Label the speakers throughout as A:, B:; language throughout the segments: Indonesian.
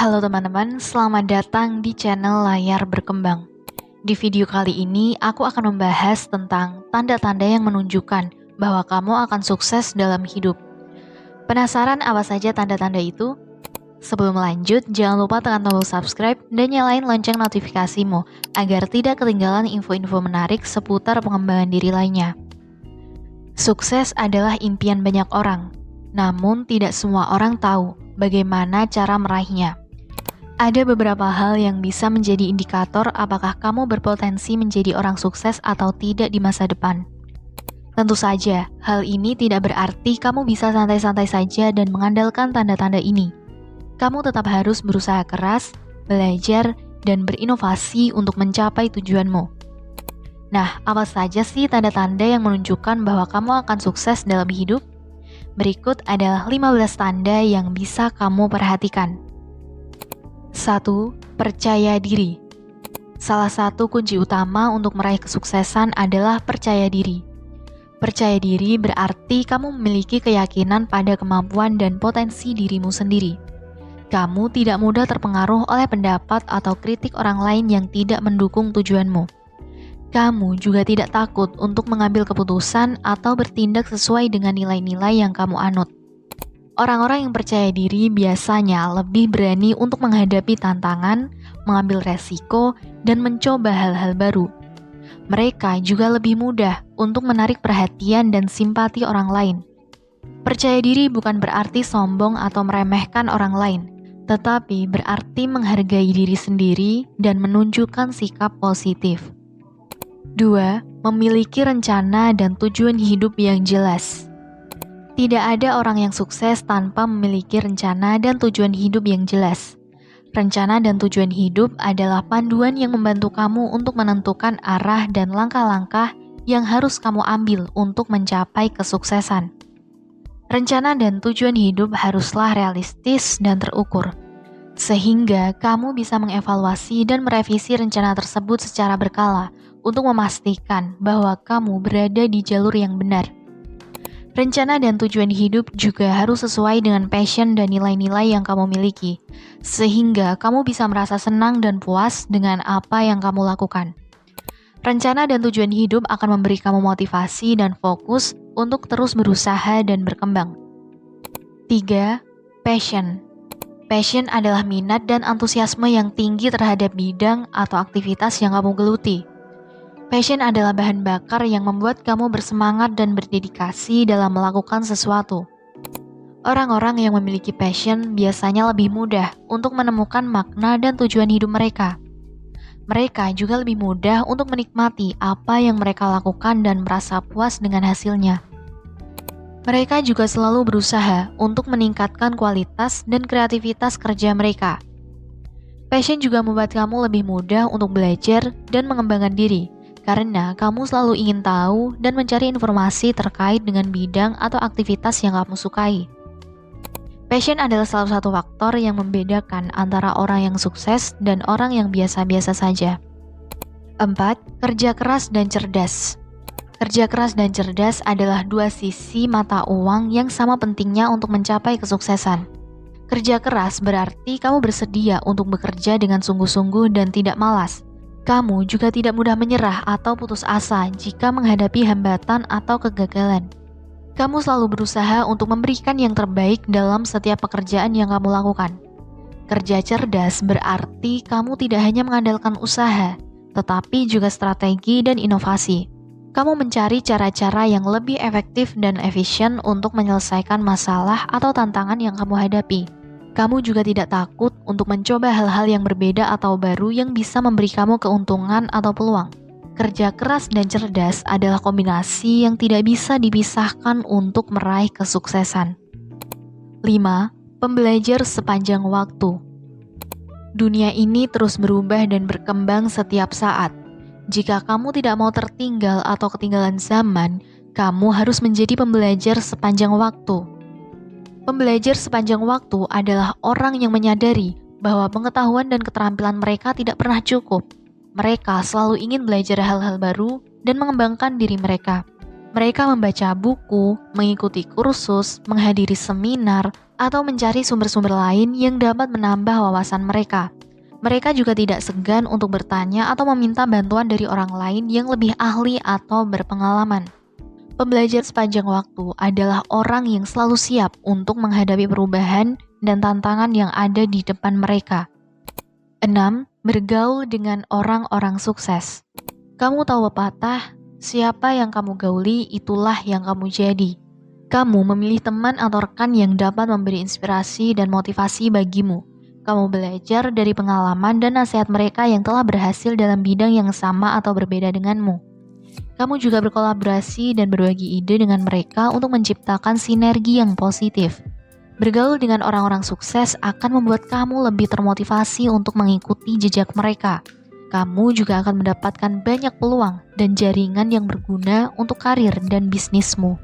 A: Halo teman-teman, selamat datang di channel Layar Berkembang. Di video kali ini, aku akan membahas tentang tanda-tanda yang menunjukkan bahwa kamu akan sukses dalam hidup. Penasaran apa saja tanda-tanda itu? Sebelum lanjut, jangan lupa tekan tombol subscribe dan nyalain lonceng notifikasimu agar tidak ketinggalan info-info menarik seputar pengembangan diri lainnya. Sukses adalah impian banyak orang, namun tidak semua orang tahu bagaimana cara meraihnya. Ada beberapa hal yang bisa menjadi indikator apakah kamu berpotensi menjadi orang sukses atau tidak di masa depan. Tentu saja, hal ini tidak berarti kamu bisa santai-santai saja dan mengandalkan tanda-tanda ini. Kamu tetap harus berusaha keras, belajar, dan berinovasi untuk mencapai tujuanmu. Nah, apa saja sih tanda-tanda yang menunjukkan bahwa kamu akan sukses dalam hidup? Berikut adalah 15 tanda yang bisa kamu perhatikan. 1. Percaya diri. Salah satu kunci utama untuk meraih kesuksesan adalah percaya diri. Percaya diri berarti kamu memiliki keyakinan pada kemampuan dan potensi dirimu sendiri. Kamu tidak mudah terpengaruh oleh pendapat atau kritik orang lain yang tidak mendukung tujuanmu. Kamu juga tidak takut untuk mengambil keputusan atau bertindak sesuai dengan nilai-nilai yang kamu anut. Orang-orang yang percaya diri biasanya lebih berani untuk menghadapi tantangan, mengambil resiko, dan mencoba hal-hal baru. Mereka juga lebih mudah untuk menarik perhatian dan simpati orang lain. Percaya diri bukan berarti sombong atau meremehkan orang lain, tetapi berarti menghargai diri sendiri dan menunjukkan sikap positif. 2. Memiliki rencana dan tujuan hidup yang jelas. Tidak ada orang yang sukses tanpa memiliki rencana dan tujuan hidup yang jelas. Rencana dan tujuan hidup adalah panduan yang membantu kamu untuk menentukan arah dan langkah-langkah yang harus kamu ambil untuk mencapai kesuksesan. Rencana dan tujuan hidup haruslah realistis dan terukur, sehingga kamu bisa mengevaluasi dan merevisi rencana tersebut secara berkala untuk memastikan bahwa kamu berada di jalur yang benar. Rencana dan tujuan hidup juga harus sesuai dengan passion dan nilai-nilai yang kamu miliki, sehingga kamu bisa merasa senang dan puas dengan apa yang kamu lakukan. Rencana dan tujuan hidup akan memberi kamu motivasi dan fokus untuk terus berusaha dan berkembang. 3. Passion. Passion adalah minat dan antusiasme yang tinggi terhadap bidang atau aktivitas yang kamu geluti. Passion adalah bahan bakar yang membuat kamu bersemangat dan berdedikasi dalam melakukan sesuatu. Orang-orang yang memiliki passion biasanya lebih mudah untuk menemukan makna dan tujuan hidup mereka. Mereka juga lebih mudah untuk menikmati apa yang mereka lakukan dan merasa puas dengan hasilnya. Mereka juga selalu berusaha untuk meningkatkan kualitas dan kreativitas kerja mereka. Passion juga membuat kamu lebih mudah untuk belajar dan mengembangkan diri, karena kamu selalu ingin tahu dan mencari informasi terkait dengan bidang atau aktivitas yang kamu sukai. Passion adalah salah satu faktor yang membedakan antara orang yang sukses dan orang yang biasa-biasa saja. 4. Kerja keras dan cerdas. Kerja keras dan cerdas adalah dua sisi mata uang yang sama pentingnya untuk mencapai kesuksesan. Kerja keras berarti kamu bersedia untuk bekerja dengan sungguh-sungguh dan tidak malas. Kamu juga tidak mudah menyerah atau putus asa jika menghadapi hambatan atau kegagalan. Kamu selalu berusaha untuk memberikan yang terbaik dalam setiap pekerjaan yang kamu lakukan. Kerja cerdas berarti kamu tidak hanya mengandalkan usaha, tetapi juga strategi dan inovasi. Kamu mencari cara-cara yang lebih efektif dan efisien untuk menyelesaikan masalah atau tantangan yang kamu hadapi. Kamu juga tidak takut untuk mencoba hal-hal yang berbeda atau baru yang bisa memberi kamu keuntungan atau peluang. Kerja keras dan cerdas adalah kombinasi yang tidak bisa dipisahkan untuk meraih kesuksesan. 5. Pembelajar sepanjang waktu. Dunia ini terus berubah dan berkembang setiap saat. Jika kamu tidak mau tertinggal atau ketinggalan zaman, kamu harus menjadi pembelajar sepanjang waktu. Pembelajar sepanjang waktu adalah orang yang menyadari bahwa pengetahuan dan keterampilan mereka tidak pernah cukup. Mereka selalu ingin belajar hal-hal baru dan mengembangkan diri mereka. Mereka membaca buku, mengikuti kursus, menghadiri seminar, atau mencari sumber-sumber lain yang dapat menambah wawasan mereka. Mereka juga tidak segan untuk bertanya atau meminta bantuan dari orang lain yang lebih ahli atau berpengalaman. Pembelajar sepanjang waktu adalah orang yang selalu siap untuk menghadapi perubahan dan tantangan yang ada di depan mereka. 6. Bergaul dengan orang-orang sukses. Kamu tahu pepatah, siapa yang kamu gauli, itulah yang kamu jadi. Kamu memilih teman atau rekan yang dapat memberi inspirasi dan motivasi bagimu. Kamu belajar dari pengalaman dan nasihat mereka yang telah berhasil dalam bidang yang sama atau berbeda denganmu. Kamu juga berkolaborasi dan berbagi ide dengan mereka untuk menciptakan sinergi yang positif. Bergaul dengan orang-orang sukses akan membuat kamu lebih termotivasi untuk mengikuti jejak mereka. Kamu juga akan mendapatkan banyak peluang dan jaringan yang berguna untuk karir dan bisnismu.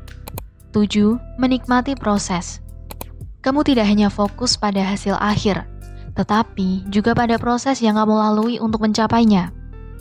A: 7. Menikmati proses. Kamu tidak hanya fokus pada hasil akhir, tetapi juga pada proses yang kamu lalui untuk mencapainya.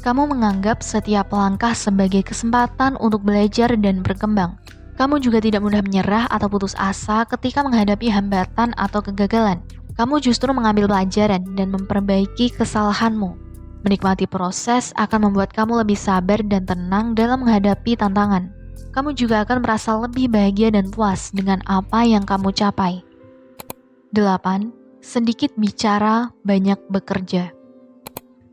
A: Kamu menganggap setiap langkah sebagai kesempatan untuk belajar dan berkembang. Kamu juga tidak mudah menyerah atau putus asa ketika menghadapi hambatan atau kegagalan. Kamu justru mengambil pelajaran dan memperbaiki kesalahanmu. Menikmati proses akan membuat kamu lebih sabar dan tenang dalam menghadapi tantangan. Kamu juga akan merasa lebih bahagia dan puas dengan apa yang kamu capai. 8. Sedikit bicara, banyak bekerja.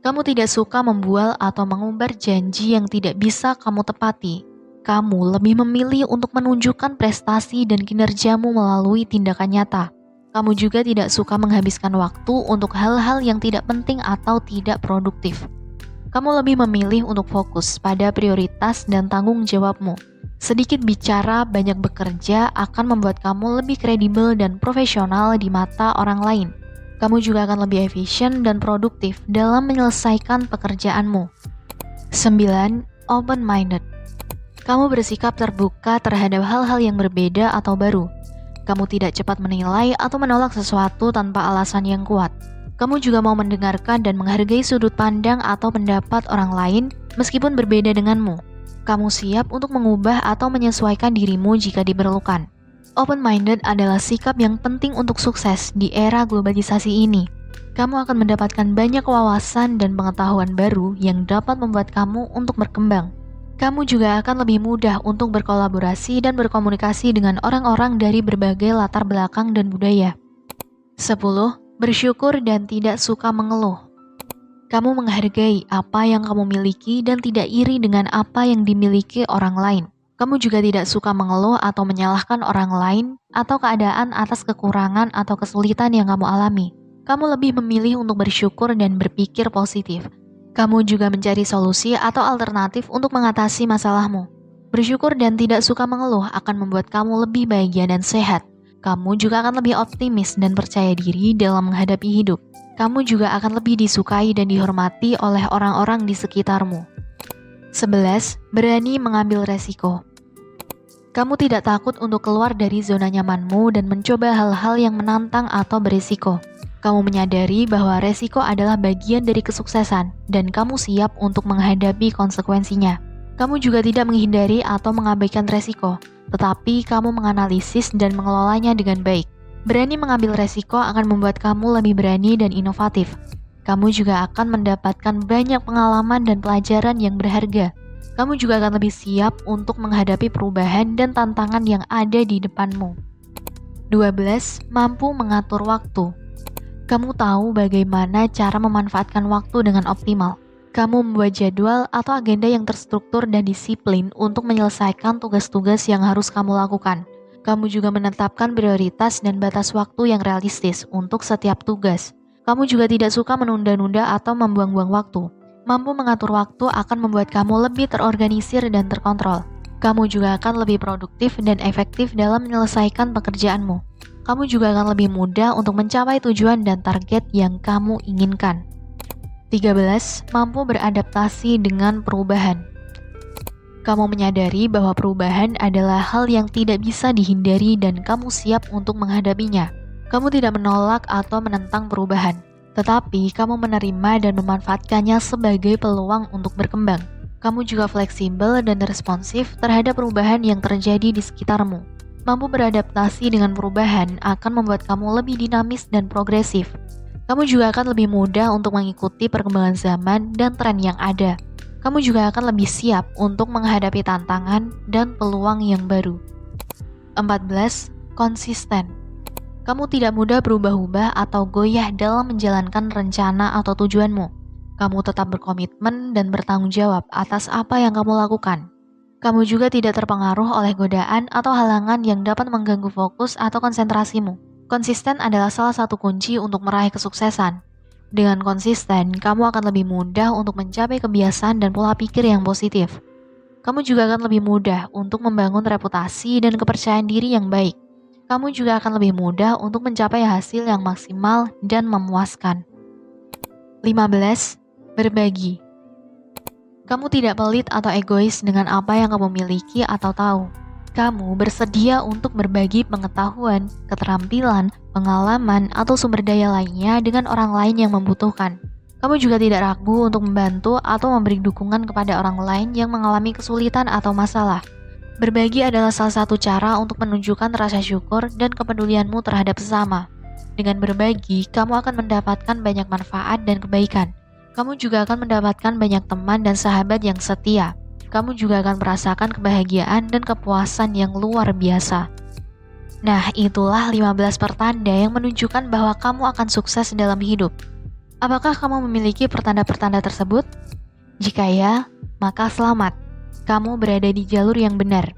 A: Kamu tidak suka membual atau mengumbar janji yang tidak bisa kamu tepati. Kamu lebih memilih untuk menunjukkan prestasi dan kinerjamu melalui tindakan nyata. Kamu juga tidak suka menghabiskan waktu untuk hal-hal yang tidak penting atau tidak produktif. Kamu lebih memilih untuk fokus pada prioritas dan tanggung jawabmu. Sedikit bicara, banyak bekerja akan membuat kamu lebih kredibel dan profesional di mata orang lain. Kamu juga akan lebih efisien dan produktif dalam menyelesaikan pekerjaanmu. 9. Open-minded. Kamu bersikap terbuka terhadap hal-hal yang berbeda atau baru. Kamu tidak cepat menilai atau menolak sesuatu tanpa alasan yang kuat. Kamu juga mau mendengarkan dan menghargai sudut pandang atau pendapat orang lain meskipun berbeda denganmu. Kamu siap untuk mengubah atau menyesuaikan dirimu jika diperlukan. Open-minded adalah sikap yang penting untuk sukses di era globalisasi ini. Kamu akan mendapatkan banyak wawasan dan pengetahuan baru yang dapat membuat kamu untuk berkembang. Kamu juga akan lebih mudah untuk berkolaborasi dan berkomunikasi dengan orang-orang dari berbagai latar belakang dan budaya. 10. Bersyukur dan tidak suka mengeluh. Kamu menghargai apa yang kamu miliki dan tidak iri dengan apa yang dimiliki orang lain. Kamu juga tidak suka mengeluh atau menyalahkan orang lain atau keadaan atas kekurangan atau kesulitan yang kamu alami. Kamu lebih memilih untuk bersyukur dan berpikir positif. Kamu juga mencari solusi atau alternatif untuk mengatasi masalahmu. Bersyukur dan tidak suka mengeluh akan membuat kamu lebih bahagia dan sehat. Kamu juga akan lebih optimis dan percaya diri dalam menghadapi hidup. Kamu juga akan lebih disukai dan dihormati oleh orang-orang di sekitarmu. 11. Berani mengambil resiko. Kamu tidak takut untuk keluar dari zona nyamanmu dan mencoba hal-hal yang menantang atau berisiko. Kamu menyadari bahwa resiko adalah bagian dari kesuksesan dan kamu siap untuk menghadapi konsekuensinya. Kamu juga tidak menghindari atau mengabaikan resiko, tetapi kamu menganalisis dan mengelolanya dengan baik. Berani mengambil resiko akan membuat kamu lebih berani dan inovatif. Kamu juga akan mendapatkan banyak pengalaman dan pelajaran yang berharga. Kamu juga akan lebih siap untuk menghadapi perubahan dan tantangan yang ada di depanmu. 12. Mampu mengatur waktu. Kamu tahu bagaimana cara memanfaatkan waktu dengan optimal. Kamu membuat jadwal atau agenda yang terstruktur dan disiplin untuk menyelesaikan tugas-tugas yang harus kamu lakukan. Kamu juga menetapkan prioritas dan batas waktu yang realistis untuk setiap tugas. Kamu juga tidak suka menunda-nunda atau membuang-buang waktu. Mampu mengatur waktu akan membuat kamu lebih terorganisir dan terkontrol. Kamu juga akan lebih produktif dan efektif dalam menyelesaikan pekerjaanmu. Kamu juga akan lebih mudah untuk mencapai tujuan dan target yang kamu inginkan. 13. Mampu beradaptasi dengan perubahan. Kamu menyadari bahwa perubahan adalah hal yang tidak bisa dihindari dan kamu siap untuk menghadapinya. Kamu tidak menolak atau menentang perubahan, tetapi kamu menerima dan memanfaatkannya sebagai peluang untuk berkembang. Kamu juga fleksibel dan responsif terhadap perubahan yang terjadi di sekitarmu. Mampu beradaptasi dengan perubahan akan membuat kamu lebih dinamis dan progresif. Kamu juga akan lebih mudah untuk mengikuti perkembangan zaman dan tren yang ada. Kamu juga akan lebih siap untuk menghadapi tantangan dan peluang yang baru. 14. Konsisten. Kamu tidak mudah berubah-ubah atau goyah dalam menjalankan rencana atau tujuanmu. Kamu tetap berkomitmen dan bertanggung jawab atas apa yang kamu lakukan. Kamu juga tidak terpengaruh oleh godaan atau halangan yang dapat mengganggu fokus atau konsentrasimu. Konsisten adalah salah satu kunci untuk meraih kesuksesan. Dengan konsisten, kamu akan lebih mudah untuk mencapai kebiasaan dan pola pikir yang positif. Kamu juga akan lebih mudah untuk membangun reputasi dan kepercayaan diri yang baik. Kamu juga akan lebih mudah untuk mencapai hasil yang maksimal dan memuaskan. 15. Berbagi. Kamu tidak pelit atau egois dengan apa yang kamu miliki atau tahu. Kamu bersedia untuk berbagi pengetahuan, keterampilan, pengalaman, atau sumber daya lainnya dengan orang lain yang membutuhkan. Kamu juga tidak ragu untuk membantu atau memberi dukungan kepada orang lain yang mengalami kesulitan atau masalah. Berbagi adalah salah satu cara untuk menunjukkan rasa syukur dan kepedulianmu terhadap sesama. Dengan berbagi, kamu akan mendapatkan banyak manfaat dan kebaikan. Kamu juga akan mendapatkan banyak teman dan sahabat yang setia. Kamu juga akan merasakan kebahagiaan dan kepuasan yang luar biasa. Nah, itulah 15 pertanda yang menunjukkan bahwa kamu akan sukses dalam hidup. Apakah kamu memiliki pertanda-pertanda tersebut? Jika ya, maka selamat. Kamu berada di jalur yang benar.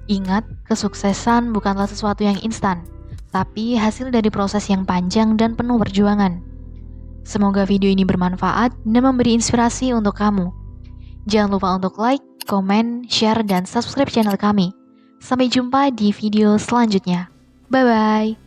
A: Ingat, kesuksesan bukanlah sesuatu yang instan, tapi hasil dari proses yang panjang dan penuh perjuangan. Semoga video ini bermanfaat dan memberi inspirasi untuk kamu. Jangan lupa untuk like, komen, share, dan subscribe channel kami. Sampai jumpa di video selanjutnya. Bye-bye.